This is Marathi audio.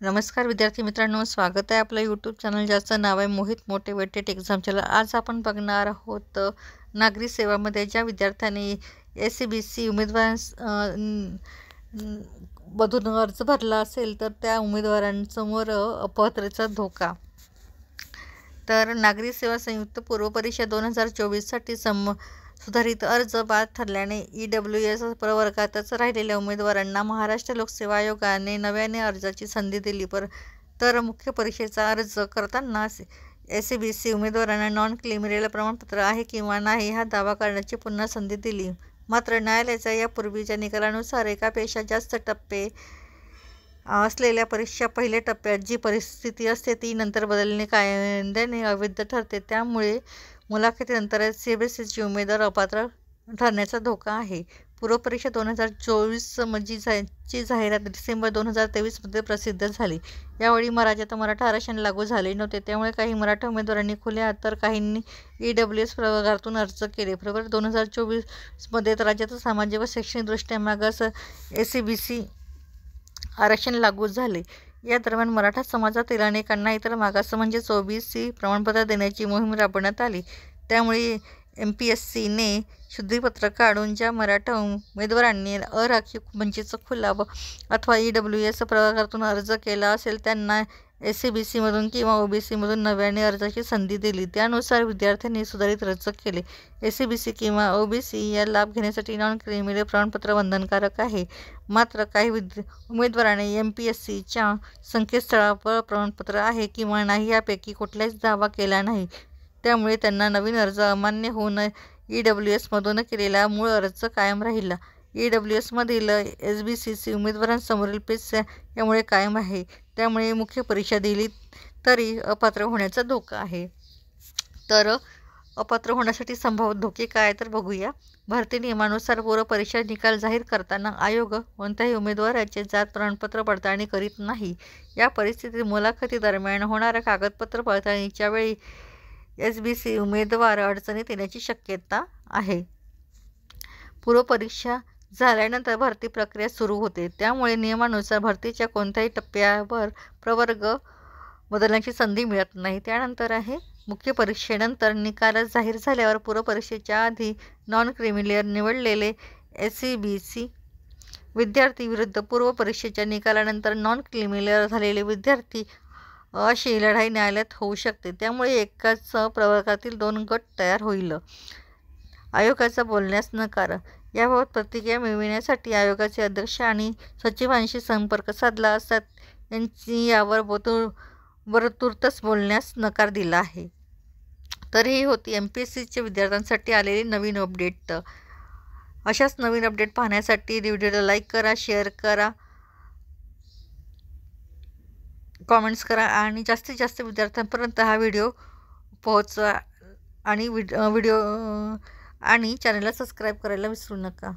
नमस्कार विद्यार्थी मित्रांनो, स्वागत आहे आपलं यूट्यूब चॅनल ज्याचं नाव आहे मोहित मोटिवेटेड एक्झाम चॅनल। आज आपण बघणार आहोत नागरी सेवामध्ये ज्या विद्यार्थ्यांनी SCBC उमेदवारांस मधून अर्ज भरला असेल तर त्या उमेदवारांसमोर अपात्रतेचा धोका। तर नागरी सेवा संयुक्त पूर्व परीक्षा 2024साठी सुधारित अर्ज बाद ठरल्याने EWS प्रवर्गातच राहिलेल्या उमेदवारांना महाराष्ट्र लोकसेवा आयोगाने नव्याने अर्जाची संधी दिली। तर मुख्य परीक्षेचा अर्ज करताना SCBC उमेदवारांना नॉन क्रिमिनल प्रमाणपत्र आहे किंवा नाही हा दावा करण्याची पुन्हा संधी दिली। मात्र न्यायालयाच्या यापूर्वीच्या निकालानुसार एकापेक्षा जास्त टप्पे असलेल्या परीक्षा पहिल्या टप्प्यात जी परिस्थिती असते ती नंतर बदलणे कायद्याने अवैध ठरते। त्यामुळे मुलाखतीनंतर SCBCचे उमेदवार अपात्र ठरण्याचा धोका आहे। पूर्व परीक्षा 2024 ची जाहिरात डिसेंबर 2023 प्रसिद्ध झाली। यावेळी राज्यात मराठा आरक्षण लागू झाले नव्हते, त्यामुळे काही मराठा उमेदवारांनी खुल्या तर काहींनी EWS प्रवर्गातून अर्ज केले। फेब्रुवारी 2024 राज्यात सामाजिक व शैक्षणिकदृष्ट्या मागास SCBC आरक्षण लागू झाले। या दरम्यान मराठा समाजातील अनेकांना इतर मागास म्हणजेच OBC प्रमाणपत्र देण्याची मोहीम राबवण्यात आली। त्यामुळे MPSCने शुद्धीपत्र काढून ज्या मराठा उमेदवारांनी अराखीव म्हणजेच खुला अथवा EWS प्रवर्गातून अर्ज केला असेल त्यांना SCBC मधून किंवा OBC मधून नव्याने अर्जाची संधी दिली। त्यानुसार विद्यार्थ्यांनी सुधारित अर्ज केले। SCBC किंवा OBC या लाभ घेण्यासाठी नॉन क्रिमिनल प्रमाणपत्र बंधनकारक आहे। मात्र काही उमेदवारांनी MPSCच्या संकेतस्थळावर प्रमाणपत्र आहे किंवा नाही यापैकी कुठलाच दावा केला नाही। त्यामुळे त्यांना नवीन अर्ज अमान्य होऊन EWS मधून केलेला मूळ अर्ज कायम राहिला। EWS मधील SBCC उमेदवारांसमोरील पेच यामुळे कायम आहे। त्यामुळे मुख्य परीक्षा दिली तरी अपात्र होण्याचा धोका आहे। तर अपात्र होण्यासाठी संभाव्य धोके काय तर बघूया। भरती नियमानुसार पूर्व परीक्षा निकाल जाहीर करताना आयोग कोणत्याही उमेदवाराचे जात प्रमाणपत्र पडताळणी करीत नाही। या परिस्थितीत मुलाखती दरम्यान होणाऱ्या कागदपत्र पडताळणीच्या वेळी SBC उमेदवार अडचणीत येण्याची शक्यता आहे। पूर्व परीक्षा झाल्यानंतर भरती प्रक्रिया सुरू होते, त्यामुळे नियमानुसार भरतीच्या कोणत्याही टप्प्यावर प्रवर्ग बदलण्याची संधी मिळत नाही। त्यानंतर आहे मुख्य परीक्षेनंतर निकाल जाहीर झाल्यावर पूर्व परीक्षेच्या आधी नॉन क्रिमिनल निवडलेले SCBC विद्यार्थी विरुद्ध पूर्व परीक्षेच्या निकालानंतर नॉन क्रिमिनल झालेले विद्यार्थी अशी लढाई न्यायालयात होऊ शकते। त्यामुळे एकाच प्रवर्गातील 2 गट तयार होईल। आयोगाचा बोलण्यास नकार। याबाबत प्रतिक्रिया मिळविण्यासाठी आयोगाचे अध्यक्ष आणि सचिवांशी संपर्क साधला असता यांनी यावर तुर्तच बोलण्यास नकार दिला आहे। तर ही होती MPSCच्या विद्यार्थ्यांसाठी आलेली नवीन अपडेट। अशाच नवीन अपडेट पाहण्यासाठी व्हिडिओला लाईक करा, शेअर करा, कॉमेंट्स करा आणि जास्तीत जास्त विद्यार्थ्यांपर्यंत हा व्हिडिओ पोहोचवा आणि व्हिडिओ आणि चॅनलला सबस्क्राईब करायला विसरू नका।